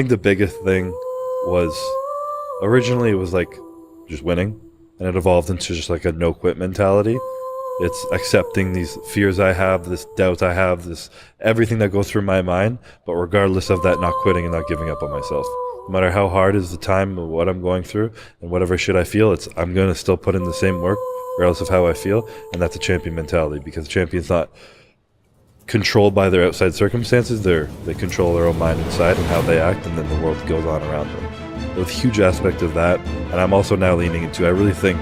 think the biggest thing was originally it was like just winning, and it evolved into just like a no quit mentality. It's accepting these fears I have, this doubt I have, this everything that goes through my mind, but regardless of that, not quitting and not giving up on myself. No matter how hard is the time of what I'm going through and whatever shit I feel, I'm going to still put in the same work regardless of how I feel, and that's a champion mentality, because a champion's not controlled by their outside circumstances. They control their own mind inside and how they act, and then the world goes on around them. There's a huge aspect of that, and I'm also now leaning into, I really think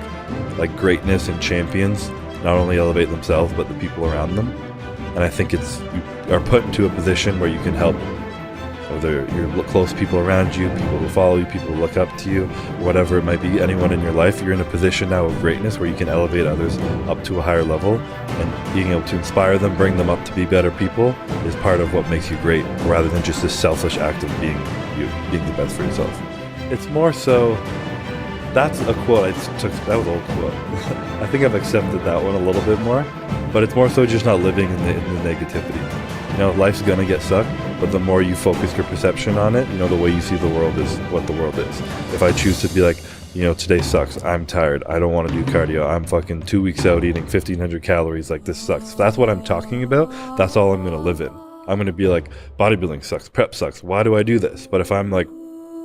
like greatness and champions not only elevate themselves but the people around them. And I think you are put into a position where you can help, whether you're close people around you, people who follow you, people who look up to you, whatever it might be, anyone in your life. You're in a position now of greatness where you can elevate others up to a higher level, and being able to inspire them, bring them up to be better people is part of what makes you great, rather than just this selfish act of being you, being the best for yourself. It's more so, that's a quote that was an old quote. I think I've accepted that one a little bit more, but it's more so just not living in the negativity. You know, life's gonna get sucked, but the more you focus your perception on it, you know, the way you see the world is what the world is. If I choose to be like, you know, today sucks, I'm tired, I don't want to do cardio, I'm fucking 2 weeks out eating 1,500 calories, like this sucks. If that's what I'm talking about, that's all I'm gonna live in. I'm gonna be like, bodybuilding sucks, prep sucks, why do I do this? But if I'm like,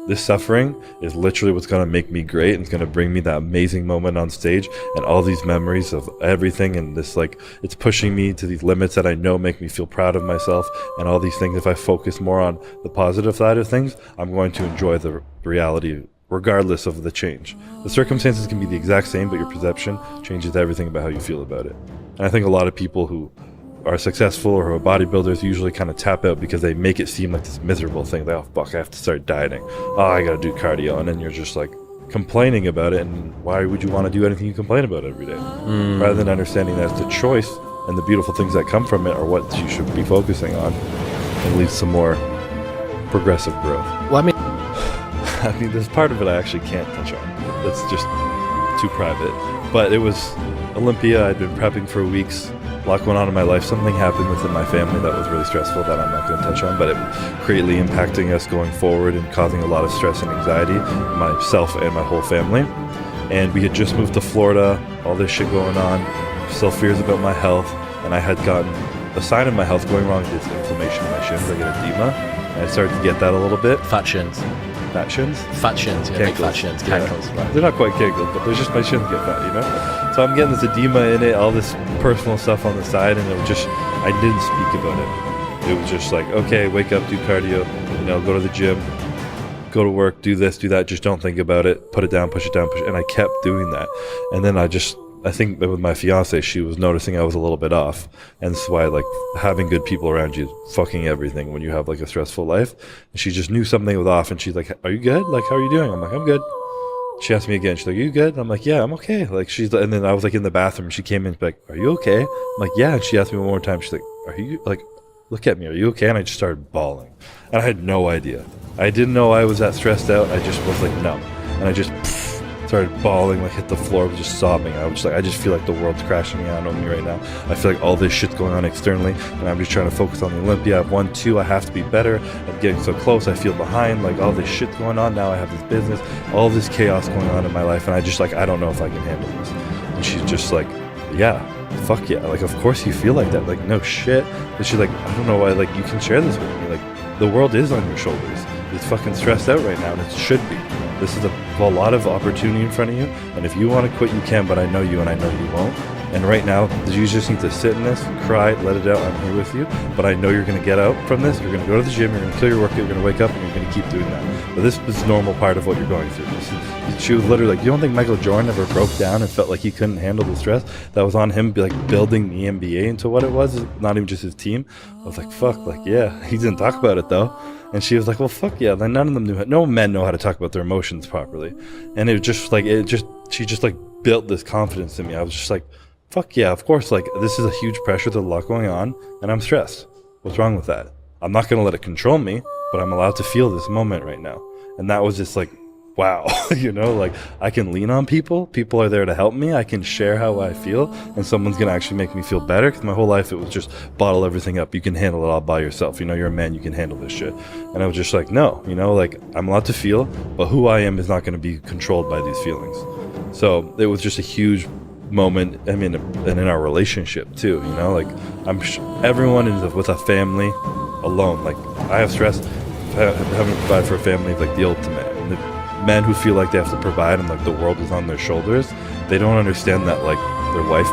this suffering is literally what's going to make me great, and it's going to bring me that amazing moment on stage and all these memories of everything, and this, like, it's pushing me to these limits that I know make me feel proud of myself and all these things. If I focus more on the positive side of things, I'm going to enjoy the reality regardless of the change. The circumstances can be the exact same, but your perception changes everything about how you feel about it. And I think a lot of people who are successful or who are bodybuilders usually kind of tap out because they make it seem like this miserable thing. Like, oh fuck, I have to start dieting. Oh, I gotta do cardio. And then you're just like complaining about it. And why would you want to do anything you complain about every day? Rather than understanding that it's a choice, and the beautiful things that come from it are what you should be focusing on, and lead to more progressive growth. Well, I mean, there's part of it I actually can't touch on. That's just too private. But it was Olympia. I'd been prepping for weeks. A lot going on in my life. Something happened within my family that was really stressful that I'm not going to touch on, but it was greatly impacting us going forward and causing a lot of stress and anxiety, myself and my whole family. And we had just moved to Florida, all this shit going on, still fears about my health, and I had gotten a sign of my health going wrong. It's inflammation in my shins. I get edema, and I started to get that a little bit. fat shins. Fat shins? Fat shins, yeah, big fat shins, cankles. Yeah. They're not quite cankles, but they're just my shins get fat, you know? So I'm getting this edema in it, all this personal stuff on the side, and it was just, I didn't speak about it. It was just like, okay, wake up, do cardio, you know, go to the gym, go to work, do this, do that, just don't think about it, put it down, push it down, push it, and I kept doing that. And then I think that with my fiance, she was noticing I was a little bit off, and that's why, like, having good people around you is fucking everything when you have like a stressful life. And she just knew something was off, and she's like, "Are you good? Like, how are you doing?" I'm like, "I'm good." She asked me again. She's like, "Are you good?" I'm like, "Yeah, I'm okay." Like, and then I was like in the bathroom. She came in, like, "Are you okay?" I'm like, "Yeah." And she asked me one more time. She's like, "Are you like, look at me? Are you okay?" And I just started bawling, and I had no idea. I didn't know I was that stressed out. I just was like numb, and I just started bawling, like hit the floor, was just sobbing. I was just like, I just feel like the world's crashing down on me right now. I feel like all this shit's going on externally, and I'm just trying to focus on the Olympia. I've won 2, I have to be better. I'm getting so close, I feel behind, like all this shit's going on. Now I have this business, all this chaos going on in my life, and I just like, I don't know if I can handle this. And she's just like, yeah, fuck yeah. Like, of course you feel like that. Like, no shit. But she's like, I don't know why, like, you can share this with me. Like, the world is on your shoulders. It's fucking stressed out right now, and it should be. This is a lot of opportunity in front of you, and if you want to quit, you can, but I know you, and I know you won't. And right now, you just need to sit in this, cry, let it out. I'm here with you, but I know you're going to get out from this. You're going to go to the gym, you're going to kill your workout, you're going to wake up, and you're going to keep doing that. But this is a normal part of what you're going through. She was literally like, you don't think Michael Jordan ever broke down and felt like he couldn't handle the stress that was on him, like building the NBA into what it was, not even just his team? I was like, fuck, like, yeah. He didn't talk about it, though. And she was like, well, fuck yeah. Then none of them no men know how to talk about their emotions properly. And it was just like, she just like built this confidence in me. I was just like, fuck yeah, of course. Like, this is a huge pressure. There's a lot going on, and I'm stressed. What's wrong with that? I'm not going to let it control me, but I'm allowed to feel this moment right now. And that was just like wow, like I can lean on people. People are there to help me. I can share how I feel, and someone's gonna actually make me feel better. Because my whole life it was just bottle everything up. You can handle it all by yourself. You're a man. You can handle this shit. And I was just like, no, like I'm allowed to feel, but who I am is not going to be controlled by these feelings. So it was just a huge moment. I mean, and in our relationship too. Like everyone is with a family alone. Like I have stress. Having to provide for a family is like the ultimate. And the men who feel like they have to provide and like the world is on their shoulders, they don't understand that like their wife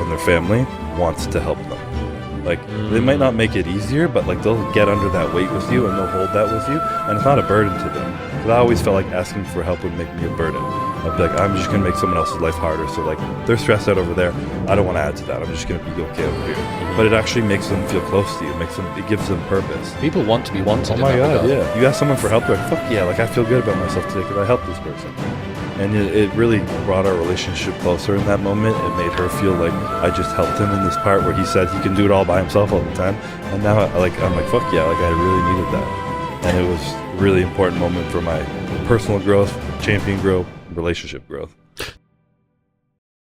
and their family wants to help them. Like they might not make it easier, but like they'll get under that weight with you and they'll hold that with you, and it's not a burden to them. Because I always felt like asking for help would make me a burden. I'd be like, I'm just gonna make someone else's life harder. So like they're stressed out over there, I don't want to add to that. I'm just gonna be okay over here. But it actually makes them feel close to you. It gives them purpose. People want to be wanted. Oh my god, yeah. You ask someone for help, they're like, fuck yeah, like I feel good about myself today because I helped this person. And it really brought our relationship closer in that moment. It made her feel like I just helped him in this part where he said he can do it all by himself all the time. And now I'm like, fuck yeah, like I really needed that. And it was a really important moment for my personal growth, champion growth, relationship growth.